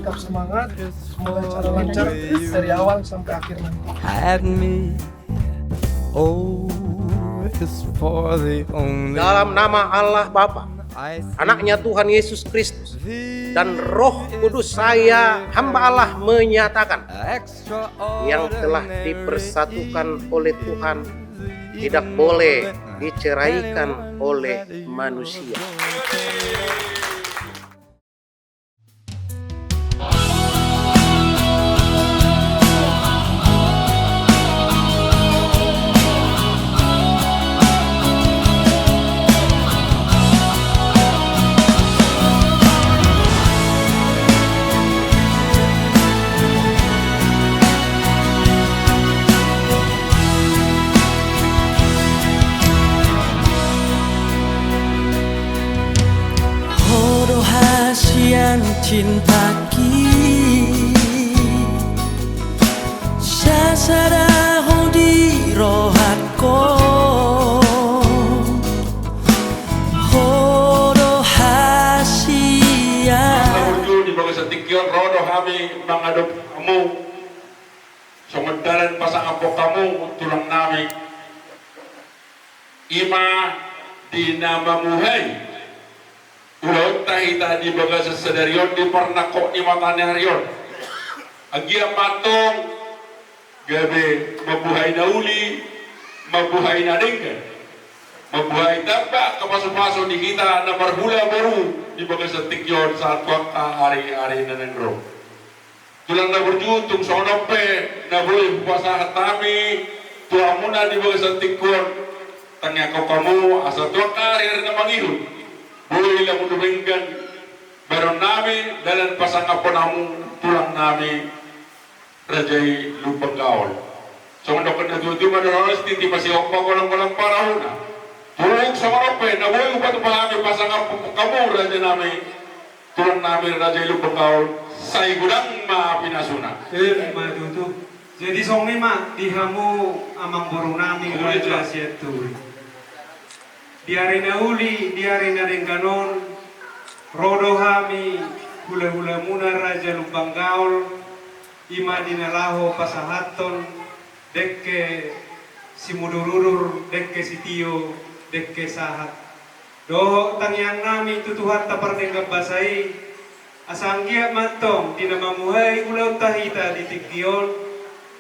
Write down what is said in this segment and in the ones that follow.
Tetap semangat, semoga acara lancar dari awal sampai akhir nanti. Had me. Oh, it's for the only Dalam nama Allah Bapa, I anaknya Tuhan Yesus Kristus, dan Roh Kudus, saya hamba Allah menyatakan yang telah dipersatukan oleh Tuhan tidak boleh diceraikan oleh manusia. Rahasian cinta ki Sasara di rohat ko Rahasia Menuju di bagai setikyon rodo kami mengadop kamu sementara pasang apok kamu tulang nami ima di nama muhai ulau tahita di bagai sesedarion di pernah kok di matanya harion agia matong gabe mabuhay na uli mabuhay na dingka mabuhay tamba kapasok-pasok di kita na marhula baru di bagai setikyon saat waktu hari-hari na nengro tulang na berjutung sonope na boleh puasa hatami tuang muna di bagai setikyon tanya kau kamu asal tuang hari na mangihut boleh lah mendubingkan baron nami dalam pasang apa namu tulang nami rajai lupang gaul so mendokter itu madaras titi masih okpa kolang-kolang parahuna tulung sama apa na boleh upat pahami pasang apa kamu raja nami tulang nami rajai lupang gaul saya gudang ma pinasuna matutu jadi song lima dihamu amang burung nami raja siatu di arena uli, di arena dengkanon, rodo hami, hula-hula muna raja lubang gaul, ima dinalaho pasahaton, dekke si mudururur, dekke si tio, dekke sahat. Doho tangyang nami tutuhat tapar denggap basai, asanggia matong dinamamuhay ulau tahita di tikyon,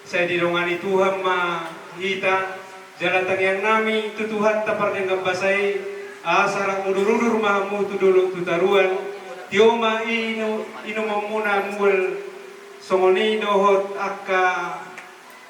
saya dirongani Tuhan ma hita, jalatan yang nami tutuhan tapar dengan basai asarang mudurudur mahamu tuduluk tutaruan tioma inu mamuna mul songoni dohot akka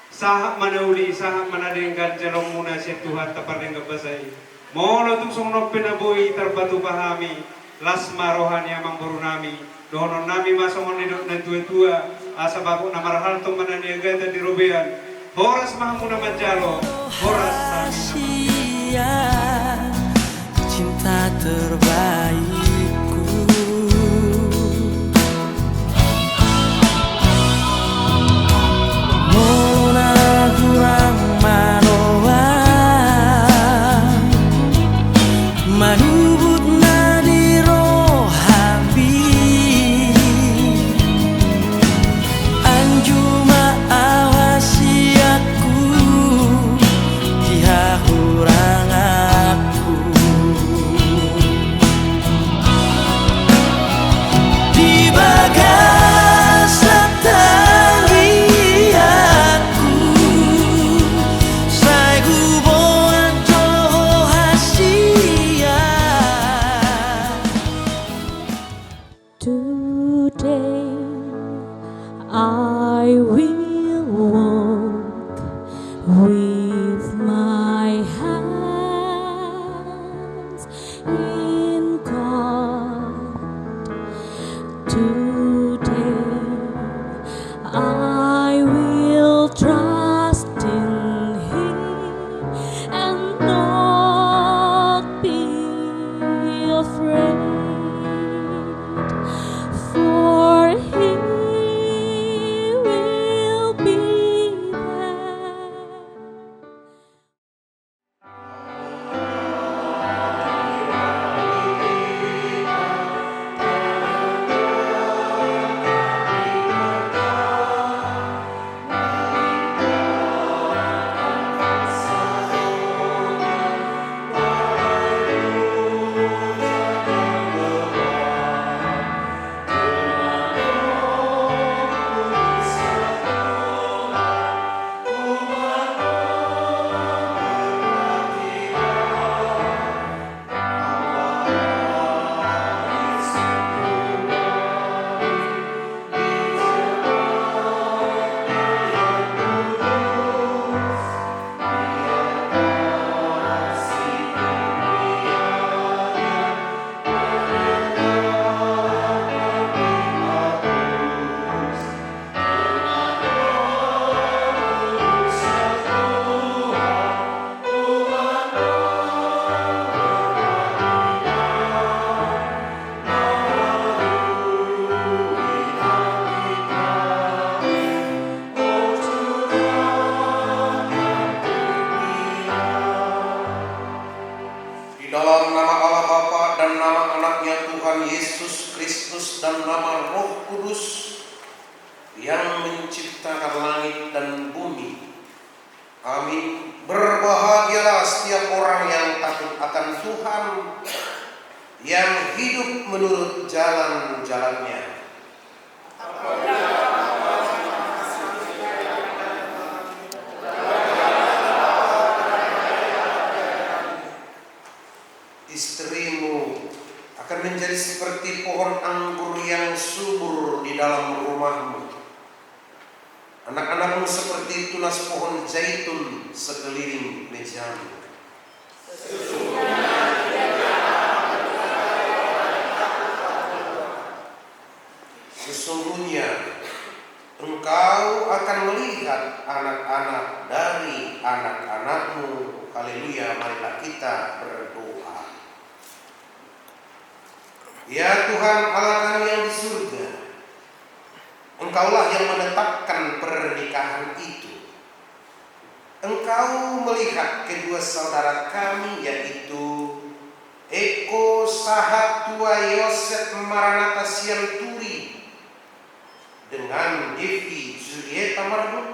sahak manauli sahak manadengkan jalong muna siya tuhan tapar dengan basai mono tung songno penaboy tarbatu pahami lasma rohani amang burunami dohonon nami masongoni dot na tua-tua asa baku namarahal tong mananiagata di robean Horas mahamuna manjalo Horas Rahasia cinta terbaikku Mona kurang manoa manubut nadi rohabi anjuma awasiaku hurang aku di bagas tali aku saya guboan rahasia Today I will walk with my hands in God. Today I will trust in Him and not be afraid. Tuhan Yesus Kristus dan nama Roh Kudus yang menciptakan langit dan bumi. Amin. Berbahagialah setiap orang yang takut akan Tuhan, yang hidup menurut jalan-jalannya. Istrimu akan menjadi seperti pohon anggur yang subur di dalam rumahmu. Anak-anakmu seperti tunas pohon zaitun sekeliling mejamu. Sesungguhnya engkau akan melihat anak-anak dari anak-anakmu. Haleluya, marilah kita berdoa. Ya Tuhan Allah kami yang di surga, Engkaulah yang menetapkan pernikahan itu. Engkau melihat kedua saudara kami, yaitu Eko Sahatua Yosef Maranatha Sianturi dengan Devi Julieta Marduk,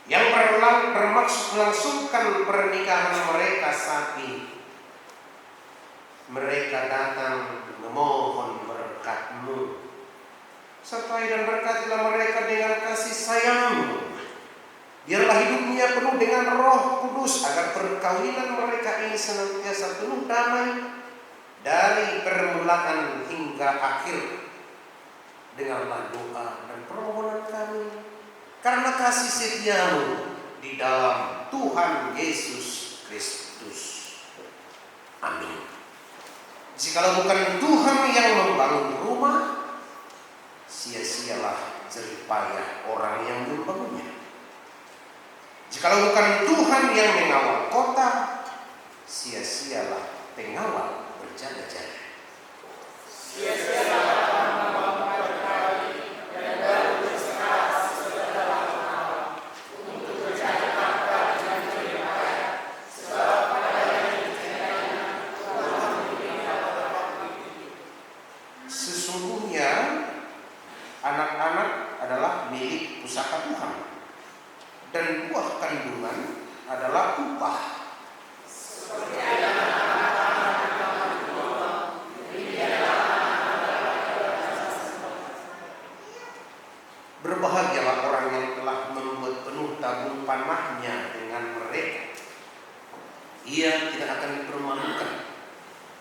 yang bermaksud melangsungkan pernikahan mereka saat ini. Mereka datang memohon berkat-Mu. Sertai dan berkatilah mereka dengan kasih sayang-Mu. Biarlah hidupnya penuh dengan Roh Kudus, agar perkawinan mereka ini senantiasa penuh damai dari permulaan hingga akhir. Dengarlah doa dan permohonan kami, karena kasih setia-Mu di dalam Tuhan Yesus Kristus. Amin. Jikalau bukan Tuhan yang membangun rumah, sia-sialah jerih payah orang yang membangunnya. Jikalau bukan Tuhan yang mengawal kota, sia-sialah pengawal berjaga-jaga. Sesungguhnya anak-anak adalah milik pusaka Tuhan, dan buah kandungan adalah upah. Berbahagialah orang yang telah membuat penuh tabung panahnya dengan mereka. Ia tidak akan dipermalukan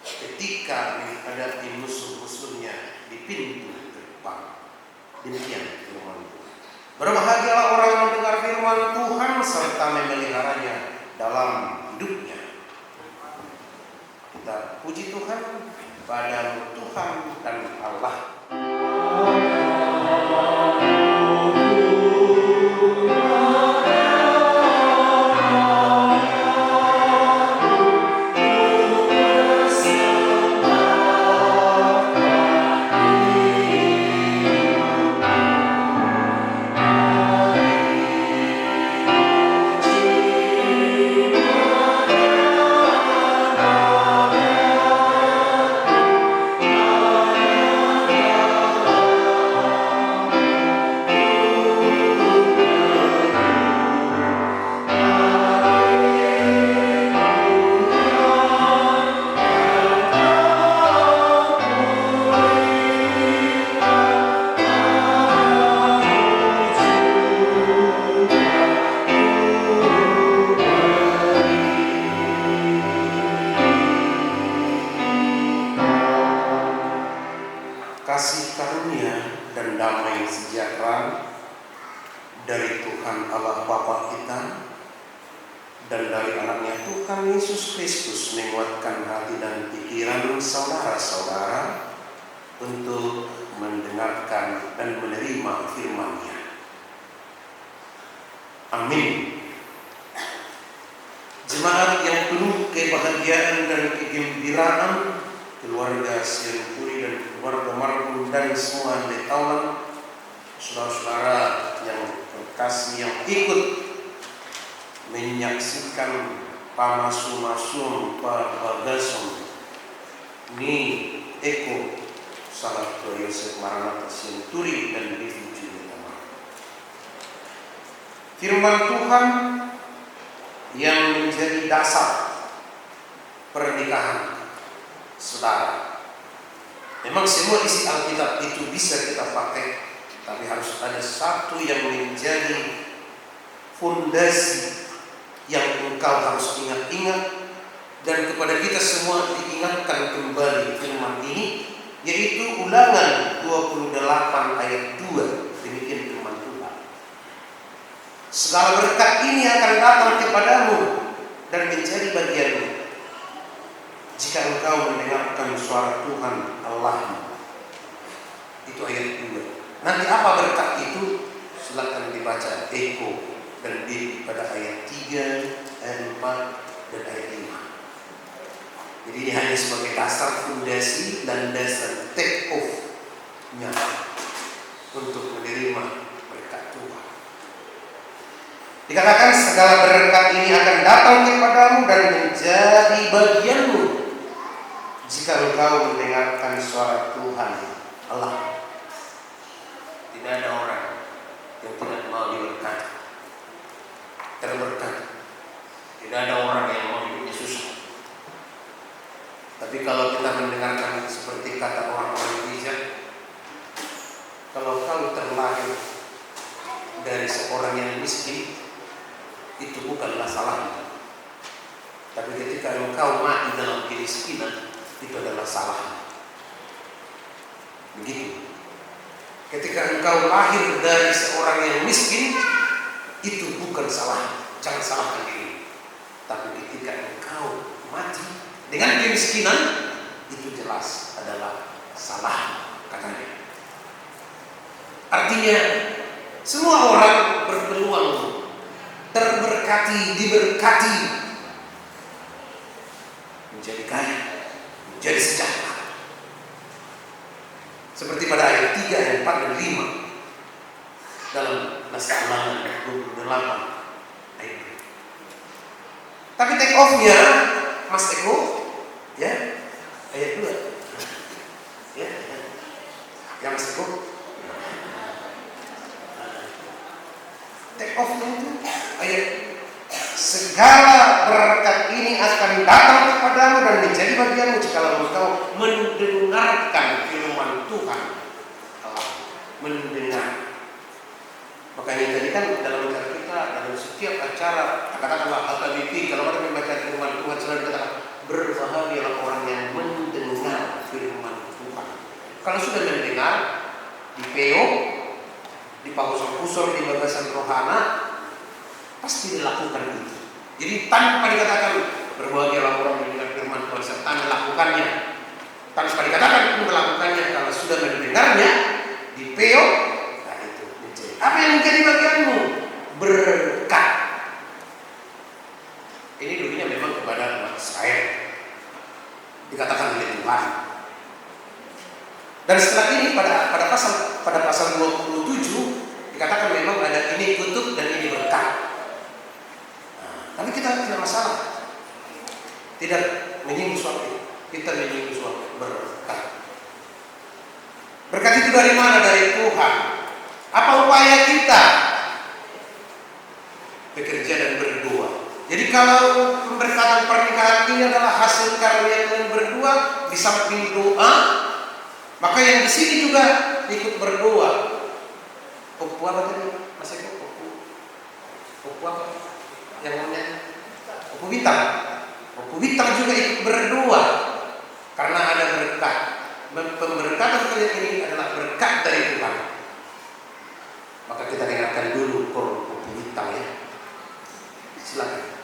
ketika menghadapi musuh-musuhnya di pintu gerbang. Demikian firman Tuhan. Berbahagialah orang yang mendengar firman Tuhan serta memeliharanya dalam hidupnya. Kita puji Tuhan, Padamu Tuhan dan Allah. Kasih karunia dan damai sejahtera dari Tuhan Allah Bapa kita dan dari anaknya Tuhan Yesus Kristus menguatkan hati dan pikiran saudara-saudara untuk mendengarkan dan menerima firman-Nya. Amin. Jemaat yang penuh kebahagiaan dan kegembiraan, keluarga Sianturi dan keluarga Marduk dan semua Betaulan, saudara-saudara yang terkasih yang ikut menyaksikan pamasu-masum pabagasom ini Eko, Salvatore Yosef Maranatha Senturi, dan Devi Julieta Maranatha. Firman Tuhan yang menjadi dasar pernikahan saudara. Memang semua isi Alkitab itu bisa kita pakai, tapi harus ada satu yang menjadi fondasi yang engkau harus ingat-ingat, dan kepada kita semua diingatkan kembali firman ini, yaitu Ulangan 28 ayat 2. Demikian firman Tuhan. Segala berkat ini akan datang kepadamu dan menjadi bagianmu jika engkau mendengarkan suara Tuhan Allahmu. Itu ayat 2. Nanti apa berkat itu? Silakan dibaca Eko dan D pada ayat 3, ayat 4, dan ayat 5. Jadi ini hanya sebagai dasar fondasi dan dasar take off-nya untuk menerima berkat Tuhan. Dikatakan segala berkat ini akan datang kepadamu dan menjadi bagianmu jika engkau mendengarkan suara Tuhan Allah. Tidak ada orang yang tidak mau diberkati, terberkati. Tidak ada orang yang mau hidupnya susah. Tapi kalau kita mendengarkan seperti kata orang-orang bijak, kalau kau terlahir dari seorang yang miskin, itu bukanlah salahnya. Tapi ketika engkau mati dalam kemiskinan, itu adalah salahnya. Begitu. Ketika engkau lahir dari seorang yang miskin, itu bukan salahnya. Jangan salahkan diri. Tapi ketika engkau mati dengan kemiskinan, itu jelas adalah salah, katanya. Artinya semua orang berpeluang terberkati, diberkati, menjadi kaya, menjadi sejahtera. Seperti pada ayat 3, ayat 4, dan 5 dalam Naskah Ulangan 28 ayat 2. Tapi take off-nya Mas Eko, ya, ayat 2. Ya, ya Mas Eko. Take off-nya itu ayat, segala berkat ini akan datang kepadamu dan menjadi bagianmu jika engkau mendengarkan firman Tuhan Allah. Mendengar. Makanya tadi kan dalam acara kita, dalam setiap acara, katakanlah HKBP, kalau orang membaca firman Tuhan selalu dikatakan berbahagialah orang yang mendengar firman Tuhan. Kalau sudah mendengar, di PO, di pausor-pusor, di bagasan rohana, pasti dilakukan itu. Jadi tanpa dikatakan berbahagialah orang yang mendengar firman Tuhan serta melakukannya, tanpa dikatakan melakukannya, kalau sudah mendengarnya di PO, nah itu menjadi apa yang menjadi bagianmu? Berkat. Ini dulunya memang kepada umat Israel, dikatakan oleh Tuhan. Dan setelah ini pada pasal 27 dikatakan memang ada ini kutuk dan ini berkat. Tapi kita tidak masalah, tidak menyinggung suatu, kita menyinggung suatu berkat. Berkat itu dari mana? Dari Tuhan. Apa upaya kita? Bekerja dan berdoa. Jadi kalau pemberkatan pernikahan ini adalah hasil karunia Tuhan berdua di samping doa, maka yang di sini juga ikut berdoa. Opu apa tadi? Mas Eko, opu apa? Yang namanya Opu Bintang. Opu Bintang juga ikut berdoa karena ada berkat. Pemberkatan kalian ini adalah berkat dari Tuhan. Maka kita dengarkan dulu kor Opu Bintang, ya. Silakan.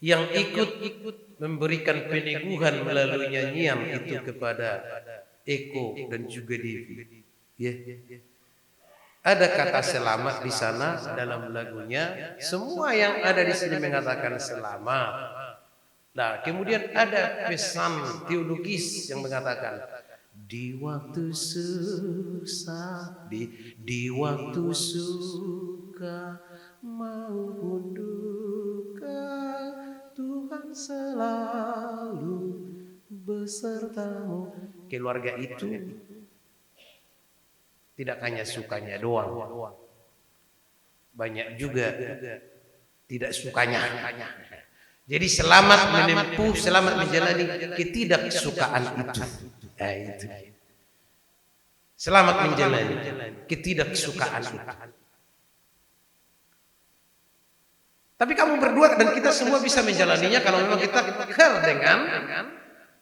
yang ikut memberikan peneguhan melalui nyanyian itu kepada Eko dan juga Devi. Ya. Ada kata selamat di sana dalam lagunya. Semua yang ada di sini mengatakan selamat. Nah, kemudian ada pesan teologis yang mengatakan di waktu susah, di waktu suka maupun duka, Tuhan selalu besertamu. Keluarga itu tidak hanya sukanya doang, banyak juga tidak sukanya. Jadi selamat menempuh, selamat menjalani ketidaksukaan itu. Nah, itu. Selamat menjalani ketidaksukaan itu. Tapi kamu berdua dan kita semua bisa menjalaninya kalau memang kita kekal dengan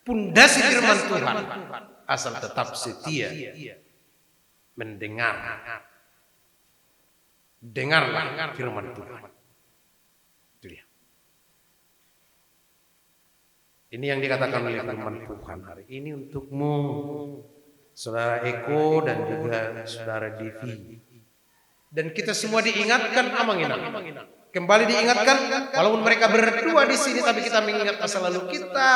pondasi firman Tuhan, asal tetap setia mendengar. Dengarlah firman Tuhan. Itu dia. Ini yang dikatakan oleh firman Tuhan hari ini untukmu, Saudara Eko dan juga Saudara Devi. Dan kita semua diingatkan amanginang. Kembali diingatkan, walaupun mereka berdua di sini, tapi kita mengingat masa lalu kita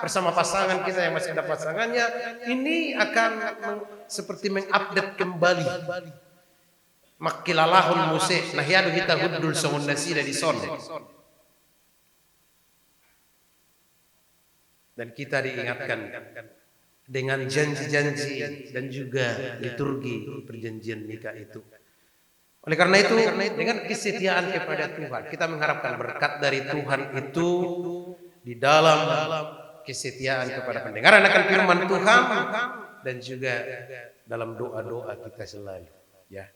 bersama pasangan kita yang masih ada pasangannya. Ini akan seperti mengupdate kembali. Makilalahun musik, nahyadu kita hudul songun nasida di son. Dan kita diingatkan dengan janji-janji dan juga liturgi perjanjian nikah itu. Oleh karena itu, dengan kesetiaan kepada Tuhan, kita mengharapkan berkat dari Tuhan itu di dalam kesetiaan kepada pendengaran akan firman Tuhan dan juga dalam doa-doa kita selalu. Ya,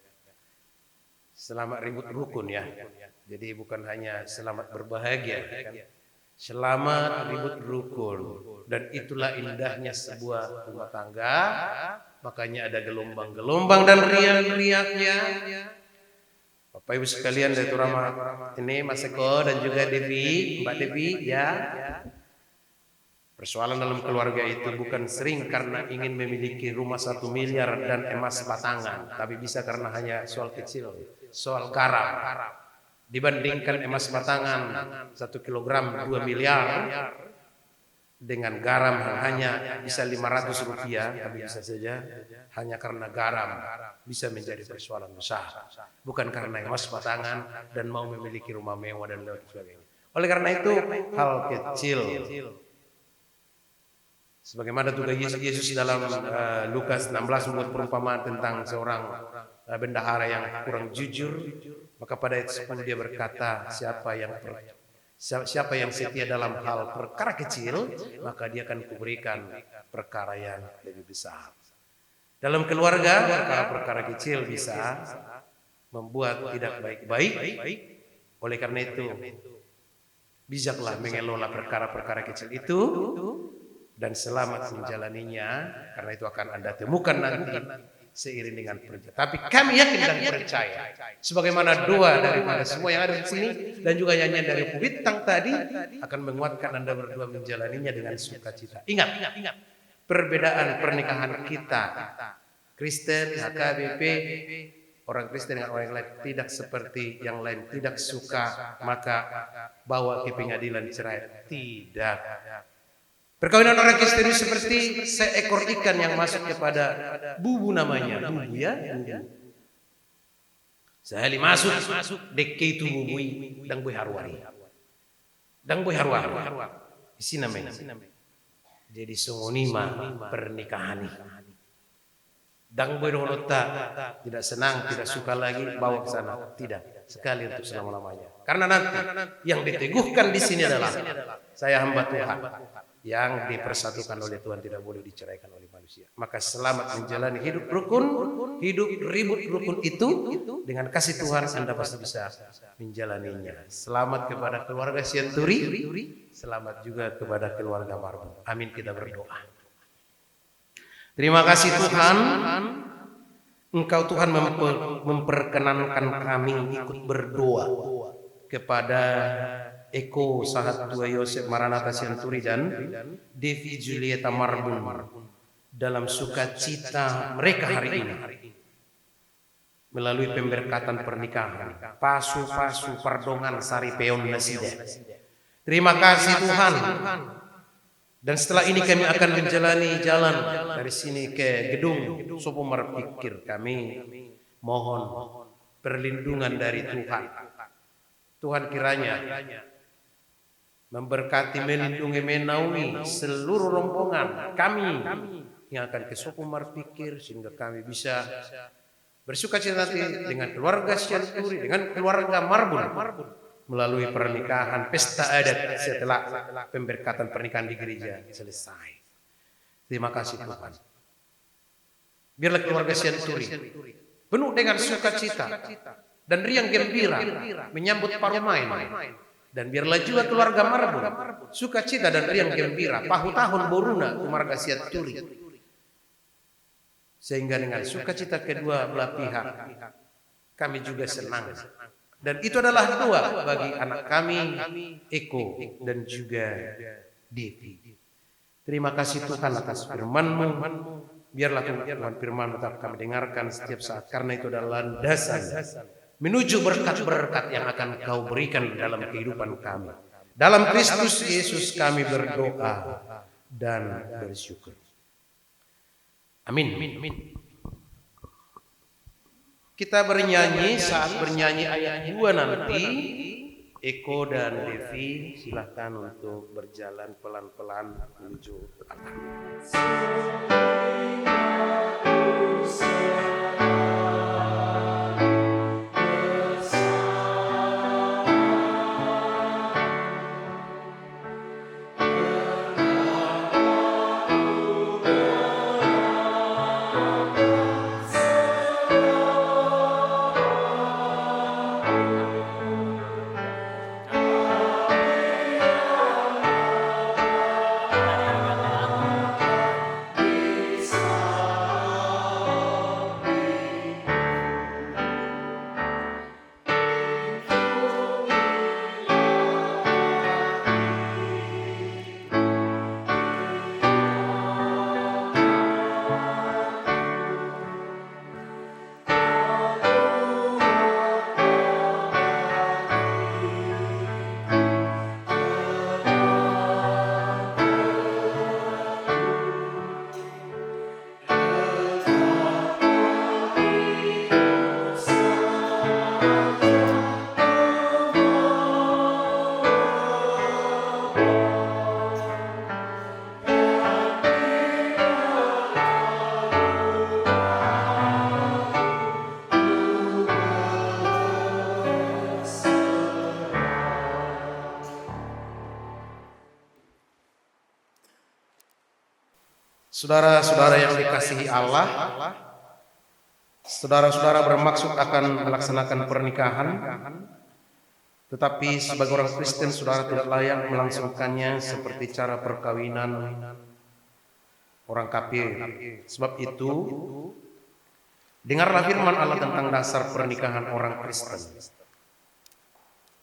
selamat ribut rukun ya. Jadi bukan hanya selamat berbahagia, kan? Selamat ribut rukun. Dan itulah indahnya sebuah rumah tangga. Makanya ada gelombang-gelombang dan riak-riaknya. Bapak Ibu sekalian dari Turama ini Mas Eko dan juga Devi, Mbak Devi ya. Persoalan dalam keluarga itu bukan sering karena ingin memiliki rumah 1 miliar dan emas batangan, tapi bisa karena hanya soal kecil, soal garam. Dibandingkan emas batangan 1 kilogram 2 miliar dengan garam hanya bisa 500 rupiah, tapi bisa saja hanya karena garam bisa menjadi persoalan besar, bukan karena emas batangan dan mau memiliki rumah mewah dan lain sebagainya. Oleh karena itu hal kecil, sebagaimana juga Yesus dalam Lukas 16 membuat perumpamaan tentang seorang bendahara yang kurang jujur, maka pada itu dia berkata, siapa yang setia dalam hal perkara kecil, maka dia akan kuberikan perkara yang lebih besar. Dalam keluarga, perkara-perkara kecil bisa membuat tidak baik-baik. Oleh karena itu, bijaklah mengelola perkara-perkara kecil itu dan selamat menjalaninya, karena itu akan Anda temukan nanti seiring dengan perjalanan. Tapi kami yakin dan percaya, sebagaimana doa daripada semua yang ada di sini dan juga nyanyian dari Bintang tadi akan menguatkan Anda berdua menjalaninya dengan sukacita. Ingat, perbedaan pernikahan kita, Kristen, HKBP, orang Kristen dengan orang yang lain tidak seperti yang lain, tidak suka maka bawa ke pengadilan cerai, tidak. Perkawinan orang Kristen seperti seekor ikan yang masuk kepada bubu namanya, bubu ya, bubu. Saya masuk, deke itu bubui, dang boy harwari, isi namanya. Jadi songonima pernikahan ini. Dang boy donota tidak senang, tidak suka lagi bawa ke sana, tidak, sekali untuk selama-lamanya. Karena nanti yang diteguhkan di sini adalah saya hamba Tuhan yang dipersatukan oleh Tuhan, tidak boleh diceraikan oleh manusia. Maka selamat menjalani hidup rukun, hidup ribut rukun itu dengan kasih Tuhan Anda pasti bisa menjalaninya. Selamat kepada keluarga Sianturi, selamat juga kepada keluarga Marbu. Amin, kita berdoa. Terima kasih Tuhan, Engkau Tuhan memperkenankan kami ikut berdoa kepada Eko Sahat Tua Yosef Maranatha Sianturi dan Devi Julieta Marbun dalam sukacita mereka hari ini melalui pemberkatan pernikahan Pasu Pardongan Sari Peon Nasida. Terima kasih Tuhan. Dan setelah ini kami akan menjalani jalan dari sini ke gedung Sopo Marpikir. Kami mohon perlindungan dari Tuhan. Tuhan kiranya memberkati, melindungi, menaungi seluruh rombongan kami yang akan ke Sopo Marpikir, sehingga kami bisa bersukacita nanti dengan keluarga Sianturi, dengan keluarga Marbun melalui pernikahan pesta adat setelah pemberkatan pernikahan di gereja selesai. Terima kasih Tuhan. Biarlah keluarga Sianturi penuh dengan sukacita dan riang gembira menyambut Parumain, dan biarlah juga keluarga Marbun sukacita dan riang gembira pahu tahun boruna keluarga Sianturi, sehingga dengan sukacita kedua belah pihak kami juga senang. Dan itu adalah doa bagi anak kami Eko dan juga Devi. Terima kasih Tuhan atas firman-Mu. Biarlah Tuhan firman-Mu tetap kami dengarkan setiap saat, karena itu adalah landasan menuju berkat-berkat yang akan Kau berikan dalam kehidupan kami. Dalam Kristus Yesus kami berdoa dan bersyukur. Amin. Kita bernyanyi, saat bernyanyi ayat 2 nanti Eko dan Devi silahkan untuk berjalan pelan-pelan menuju ke altar. Saudara-saudara yang dikasihi Allah, saudara-saudara bermaksud akan melaksanakan pernikahan, tetapi sebagai orang Kristen saudara tidak layak melangsungkannya seperti cara perkawinan orang kafir. Sebab itu, dengarlah firman Allah tentang dasar pernikahan orang Kristen.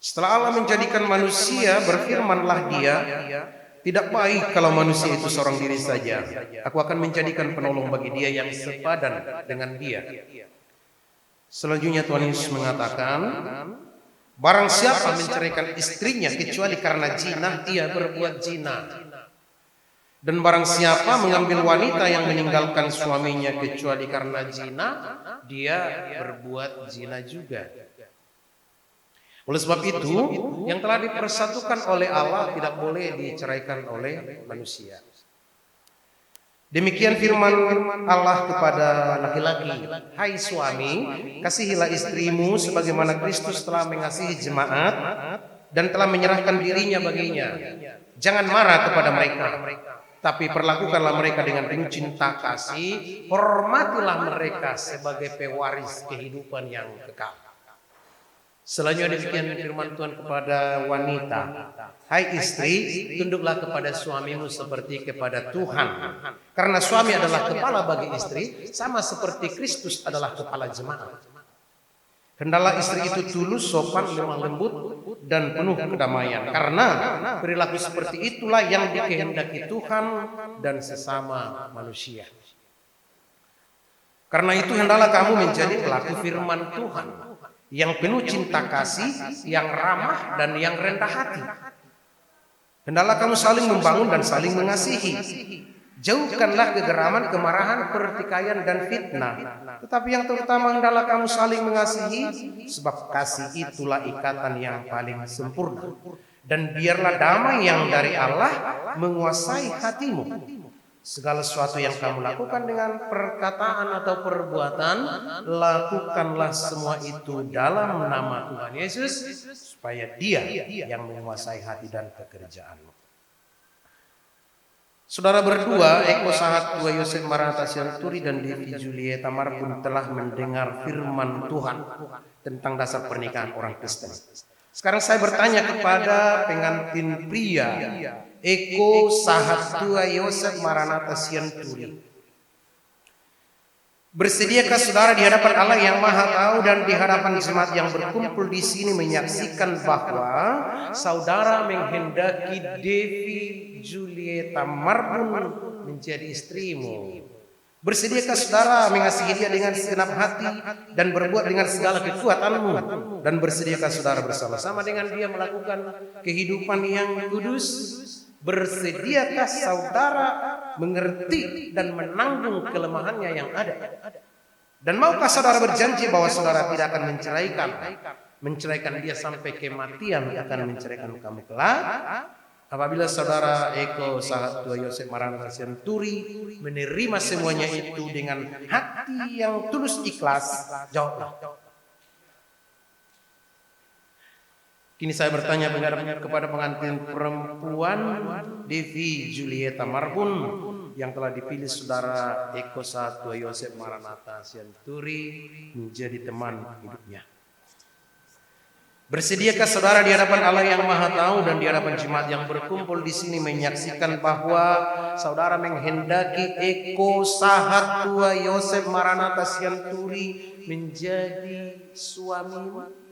Setelah Allah menjadikan manusia, berfirmanlah Dia, tidak baik kalau manusia itu seorang diri saja. Aku akan menjadikan penolong bagi dia yang sepadan dengan dia. Selanjutnya Tuhan Yesus mengatakan, barang siapa menceraikan istrinya kecuali karena zina, dia berbuat zina. Dan barang siapa mengambil wanita yang meninggalkan suaminya kecuali karena zina, dia berbuat zina juga. Oleh sebab itu, yang telah dipersatukan oleh Allah tidak boleh diceraikan oleh manusia. Demikian firman Allah kepada laki-laki, hai suami, kasihilah istrimu sebagaimana Kristus telah mengasihi jemaat dan telah menyerahkan dirinya baginya. Jangan marah kepada mereka, tapi perlakukanlah mereka dengan penuh cinta kasih, hormatilah mereka sebagai pewaris kehidupan yang kekal. Selanjutnya demikian firman Tuhan kepada wanita, hai istri, tunduklah kepada suamimu seperti kepada Tuhan, karena suami adalah kepala bagi istri, sama seperti Kristus adalah kepala jemaat. Hendaklah istri itu tulus, sopan, lemah lembut, dan penuh kedamaian. Karena perilaku seperti itulah yang dikehendaki Tuhan dan sesama manusia. Karena itu hendaklah kamu menjadi pelaku firman Tuhan yang penuh cinta kasih, yang ramah dan yang rendah hati. Hendaklah kamu saling membangun dan saling mengasihi. Jauhkanlah kegeraman, kemarahan, pertikaian dan fitnah. Tetapi yang terutama hendaklah kamu saling mengasihi, sebab kasih itulah ikatan yang paling sempurna. Dan biarlah damai yang dari Allah menguasai hatimu. Segala sesuatu yang kamu lakukan dengan perkataan atau perbuatan, lakukanlah semua itu dalam nama Tuhan Yesus, supaya Dia yang menguasai hati dan pekerjaanmu. Saudara berdua, Eko Sahat Tua Yosef Maranatha Sianturi dan Devi Julieta Marbun telah mendengar firman Tuhan tentang dasar pernikahan orang Kristen. Sekarang saya bertanya kepada pengantin pria, Eko Sahat Tua Yosef Maranatha Sianturi. Bersediakah saudara di hadapan Allah yang Maha Tahu dan di hadapan jemaat yang berkumpul di sini menyaksikan bahwa saudara menghendaki Devi Julieta Marbun menjadi istrimu? Bersediakah saudara mengasihi dia dengan segenap hati dan berbuat dengan segala kekuatanmu? Dan bersediakah saudara bersama-sama dengan dia melakukan kehidupan yang kudus? Bersediakah saudara mengerti dan menanggung kelemahannya yang ada? Dan maukah saudara berjanji bahwa saudara tidak akan menceraikan dia sampai kematian, akan menceraikan kamu kelak? Apabila saudara Eko Sahat Tua Yosef Maranatha Sianturi menerima semuanya itu dengan hati yang tulus ikhlas, jawablah. Kini saya bertanya kepada pengantin perempuan Devi Julieta Marbun yang telah dipilih saudara Eko Sahat Tua Yosef Maranatha Sianturi menjadi teman hidupnya. Bersediakah saudara di hadapan Allah yang Maha Tahu dan di hadapan jemaat yang berkumpul di sini menyaksikan bahwa saudara menghendaki Eko Sahat Tua Yosef Maranatha Sianturi menjadi suamimu?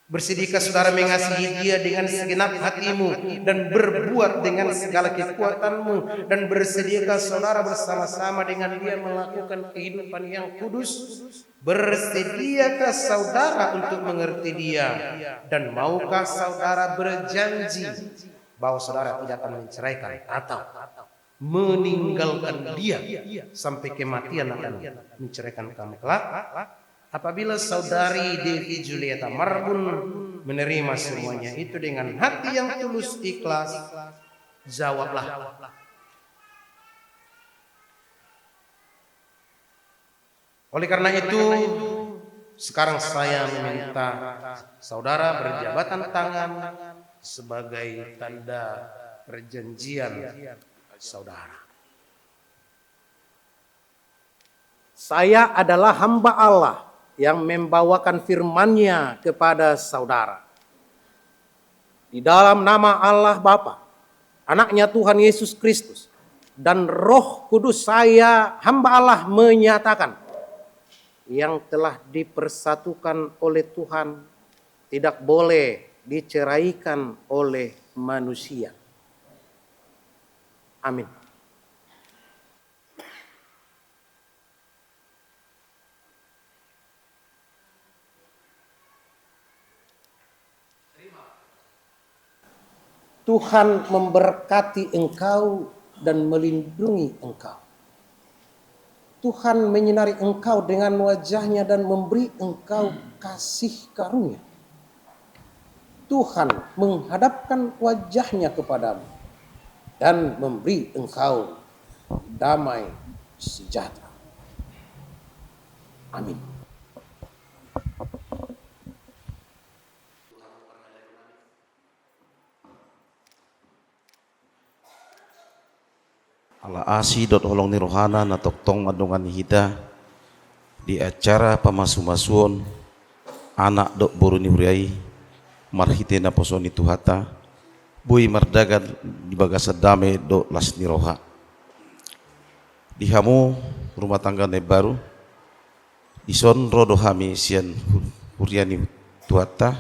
Bersediakah saudara mengasihi dia dengan segenap hatimu dan berbuat dengan segala kekuatanmu? Dan bersediakah saudara bersama-sama dengan dia melakukan kehidupan yang kudus? Bersediakah saudara untuk mengerti dia? Dan maukah saudara berjanji bahwa saudara tidak akan menceraikan atau meninggalkan dia sampai kematian akan menceraikan kamu kelak? Apabila saudari Devi Julieta Marbun menerima semuanya itu dengan hati yang tulus ikhlas, jawablah. Oleh karena itu, sekarang saya meminta saudara berjabatan tangan sebagai tanda perjanjian saudara. Saya adalah hamba Allah yang membawakan firman-Nya kepada saudara. Di dalam nama Allah Bapa, Anaknya Tuhan Yesus Kristus, dan Roh Kudus, saya hamba Allah menyatakan, yang telah dipersatukan oleh Tuhan tidak boleh diceraikan oleh manusia. Amin. Tuhan memberkati engkau dan melindungi engkau. Tuhan menyinari engkau dengan wajah-Nya dan memberi engkau kasih karunia. Tuhan menghadapkan wajah-Nya kepadamu dan memberi engkau damai sejahtera. Amin. Ala asi dot holong ni rohana na toktong adungan hita di acara pamasu-masuon anak dok boru ni huriai marhite na posoni tuhata bui mardagan di bagasa dame dok las ni roha di hamu rumah tangga ne baru ison rodo hami sian huriani tuata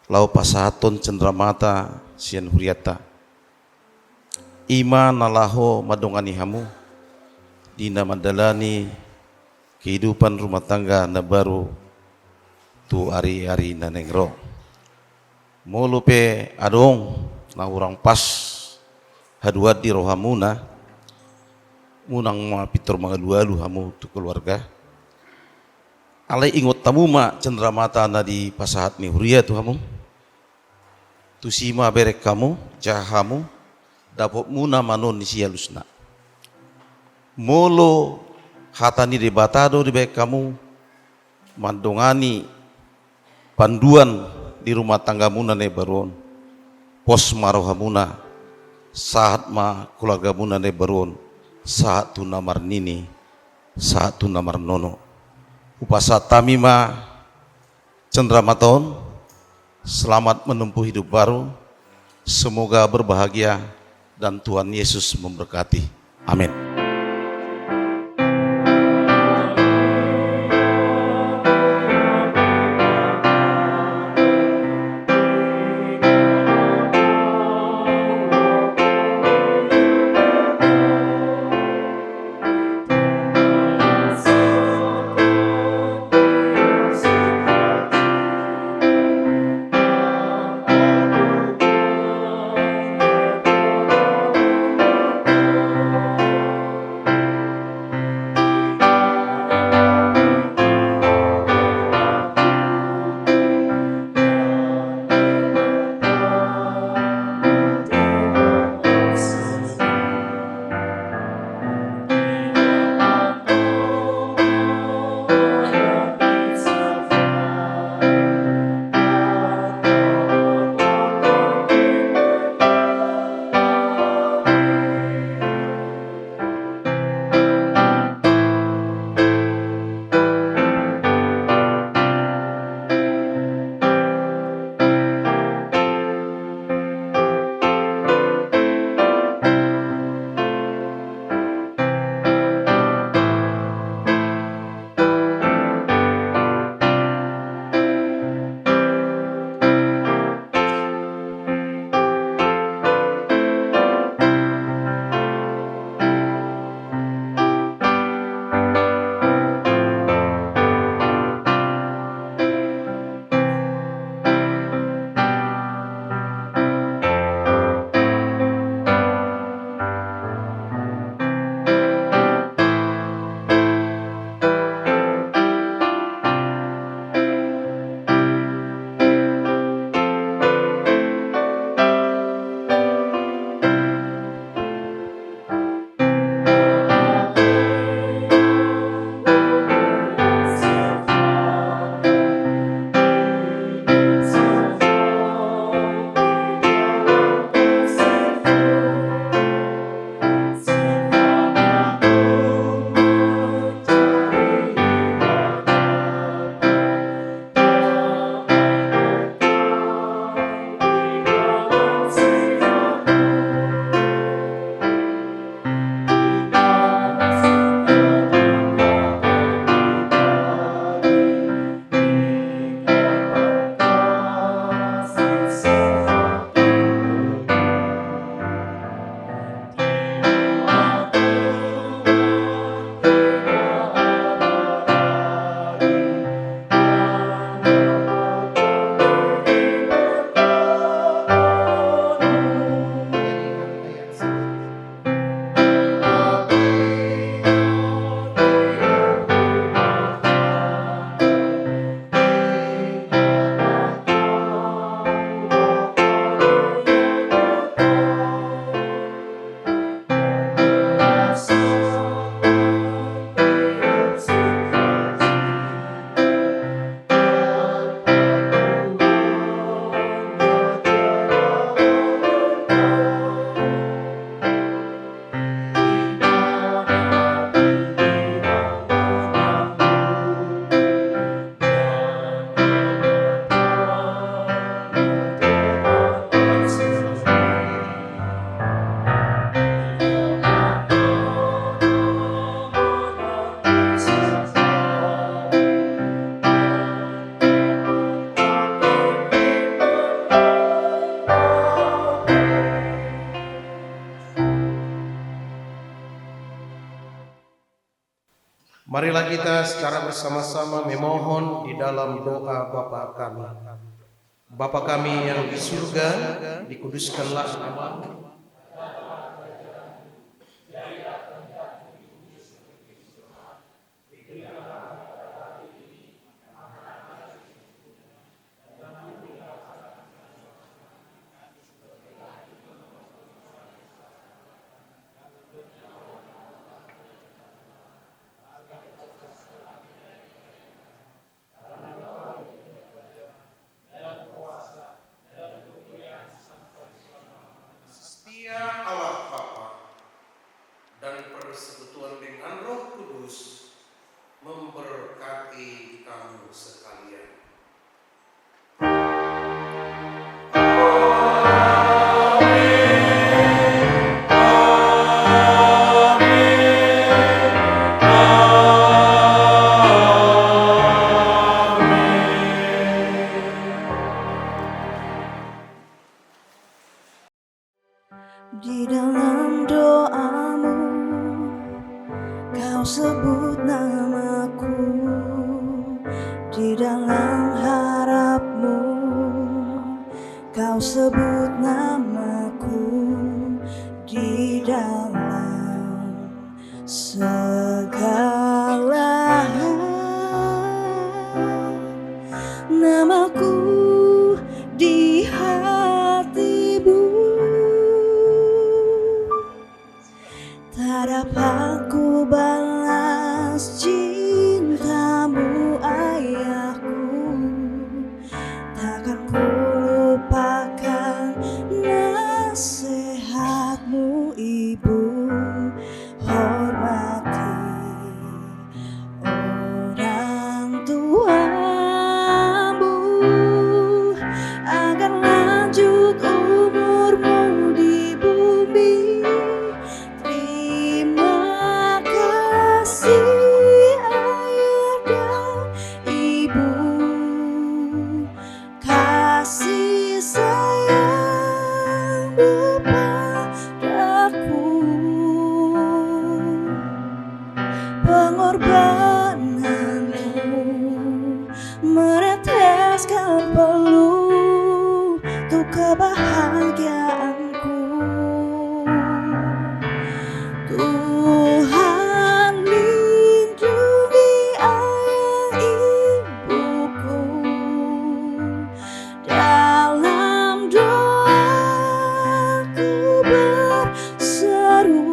lau pasaton cendramata sian huriata ima nalaho madongani hamu dina mandalani kehidupan rumah tangga na baru tu ari-ari na nengro molupe adong na urang pas haduat di rohamuna munang mga pitor mga lualu hamu tu keluarga alay ingot tamu ma cendramata na di pasahat ni huria tu hamu tu sima berek kamu jahamu dapat muna manon ni siya lusna molo hatani di batado di baik kamu mandongani panduan di rumah tangga muna ne baron pos marohamuna saat ma keluarga muna ne baron saat tu namar nini saat tu namar nono upasa tamima cendramaton selamat menempuh hidup baru semoga berbahagia dan Tuhan Yesus memberkati amin. Marilah kita secara bersama-sama memohon di dalam doa Bapa kami. Bapa kami yang di surga, dikuduskanlah namamu. Allah Bapa dan persekutuan dengan Roh Kudus memberkati kamu sekalian. Di dalam doamu kau sebut namaku, di dalam harapmu kau sebut namaku, di dalam segala hal namaku di hatimu. Tak dapat ku balas cintamu ayahku, takkan ku lupakan nasihatmu ibu. Hormati orang tuamu agar lanjut umurmu di bumi. Ayah dan ibu, kasih sayang padaku, pengorbananmu meneteskan peluh untuk kebahagiaanku. Tuhan lindungi ayah ibuku, dalam doaku berseru,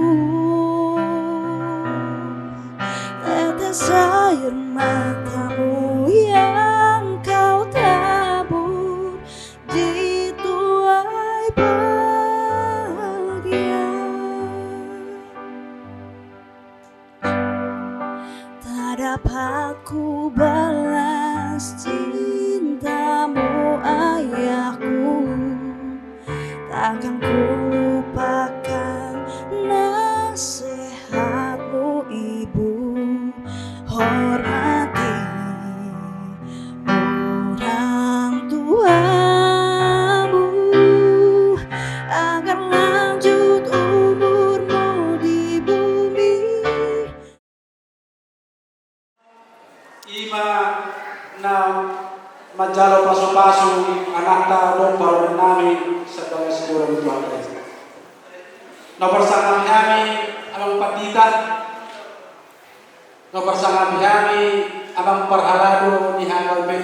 tetes air matamu yang kau tabur di tuai bahagia. Tak dapat ku balas cintamu ayahku, takkan ku lupakan nasihatmu ibu. Hormati orang tuamu agar lanjut umurmu di bumi. Ima na majalo paso-paso anak taon para nami sebagai sebuah Tuhan. Naparsangam kami amang patita, naparsangam kami amang parhalado ni Hangal Be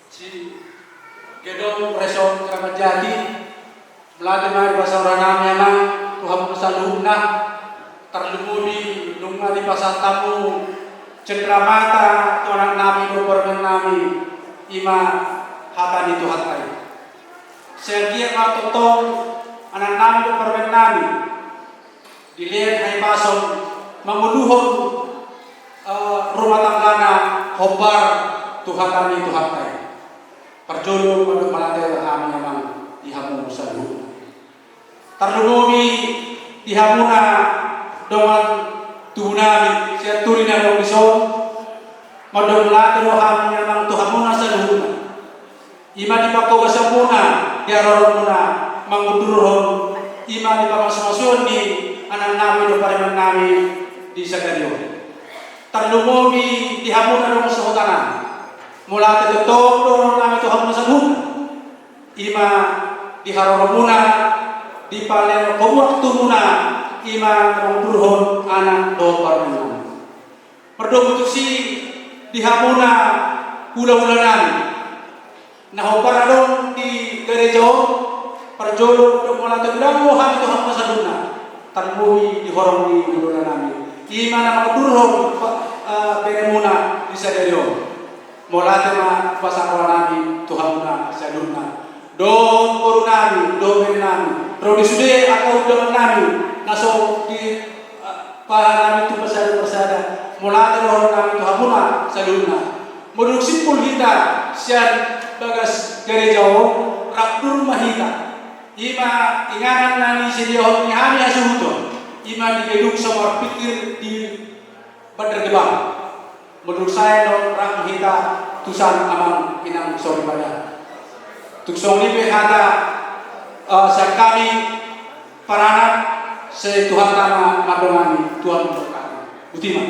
si Gedong Reson Keramat Jati melatih mari bahasa orang nami amang Tuhan pesaluhna terlumuri lunga di pasar tamu cendramata orang nami do nami ima hatani Tuhan tay. Sergia matotong anak nami do nami dilihat hai pasong menguluhon rumah tanggana hobar Tuhan kami Tuhan tay. Perjodoh pada malatay kami amang dihamu salu. Terlumuri dihamuna dengan tunami siya turi na dong iso madong lato ham yang Tuhan muna sa luhuna ima di pako basapuna di aroron muna mangudurhon ima di pamasmasuan ni anak nami do pariman nami di Sagadion terlumogi dihamuna dong sehutana mula tetotong dong nami Tuhan masabun ima diharoromuna di paler waktu muna ima mengurhon anak dokter perdomutusi dihamuna hula-hulanan nah paradong di gereja perjolo dong mula tegudang mohon Tuhan masabuna tanmui dihorong di hulanan ima nama mengurhon beremuna di sadario mulai tema pasangan nabi Tuhan na saduna don korunami do berenami rodi sude atau do nami naso di pahanami tu persada mulai roh nami Tuhan na saduna menurut simpul kita sian bagas gereja rakdur mahita ima inganan nani sedia nyami asuhuto ima digeduk sama pikir di Bandar Gebang. Menurut saya non rak mahita tusan amang pinang sorry pada tuksong lipe hata kami paranak se Tuhan tama madongani Tuhan berkati utima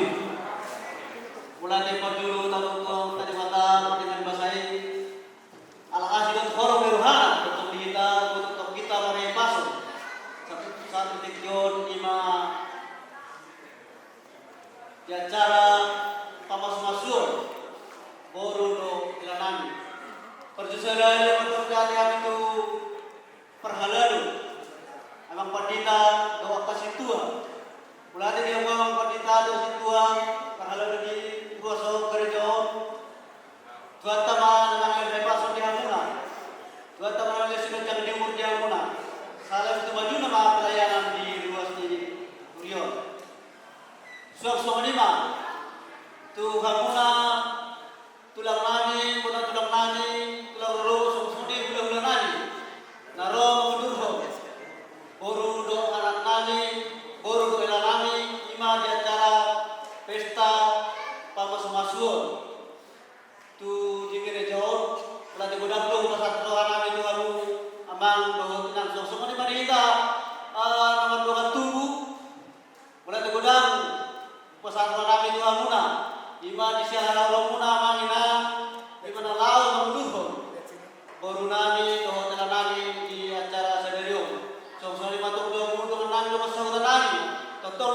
mulai perjuru tahu tadi mata dengan bahasa ala asidan horong beruhana untuk kita mari masuk satu tikion ima di acara pamas-masuan boruno ilanami perjusalan yang berkali itu perhalalu amang pandita doa kasih Tuhan mulai dia ngomong pandita doa kasih Tuhan perhalalu di ruas gereja Tuhan taman dengan lepas di hamuna Tuhan taman oleh sudah jangan diumur di hamuna salam itu maju nama pelayanan di ruas ini Urion suap-suap lima tu hamuna tulang nani tulang nani tulang roh sumsudi bulan nani naro mengudurho boru do anak nani boru do elanani ima di acara pesta pamas-masuan tu di gereja ulah di gudang do pasat rohan nami tu kamu amang do nang sumsudi mari kita nama Tuhan tubuh ulah di gudang pasat rohan nami tu hamuna ima di siara romuna mangina di mana lau mengudurho boru nani doh telanani di acara sederio song-song lima tok do mutu nani do masang nani tok do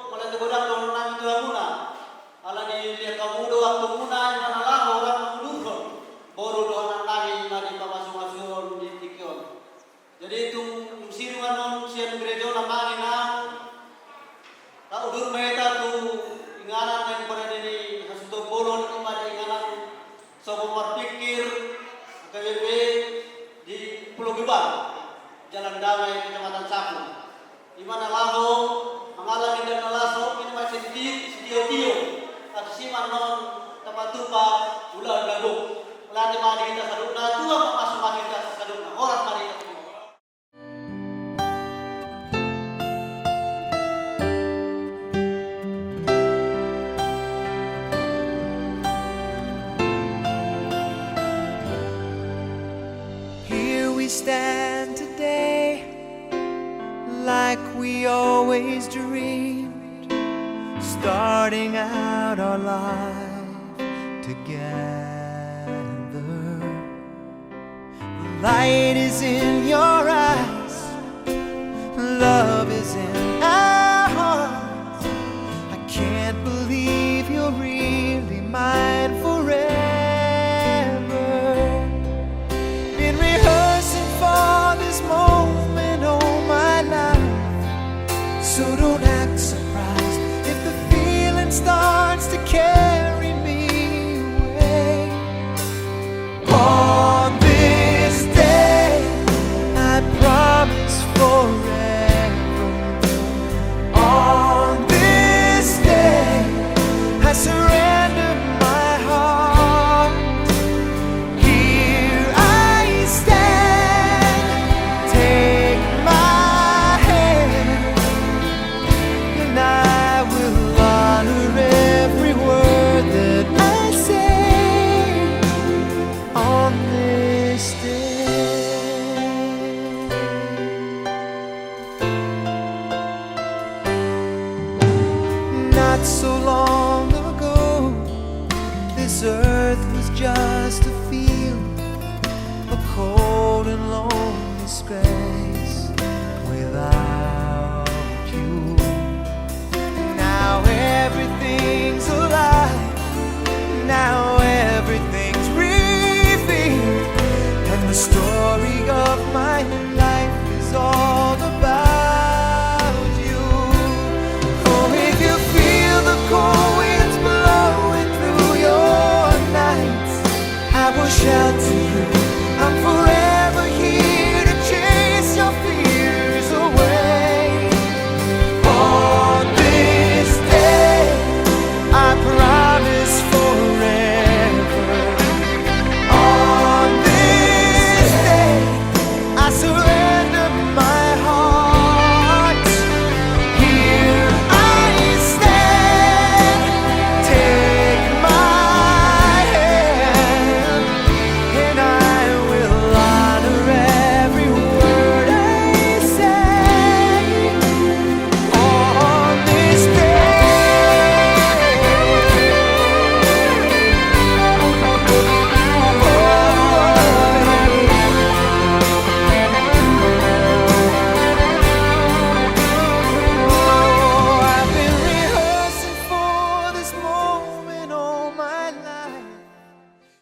mulai tegodang do nani tu amuna ala di lihat kamu do waktu muna di mana lau orang mengudurho boru do nani nani pamasung-masung di tikion jadi itu siru anon sian gereja namangina tak udur meta tu inganan yang pada diri hasuto bolon pada inganan sobo berpikir KBB di Pulau Gebang Jalan Damai Kecamatan Saku di mana laho mengalami dan nalaso ini masih dio atau siman non tempat tupa ulah gaduh ulah di mana kita saduna tua masuk kita saduna orang mari stand today like we always dreamed, starting out our life together. The light is in your eyes, love is in our hearts. I can't believe you're really mine forever. Moment all my life, so don't act surprised if the feeling starts to carry me away. On this day, I promise forever. On this day, I surrender my heart. Here I stand. Take my hand, and I will honor every word that I say on this day. Not so long ago, This earth was just a field, a cold and lonely space.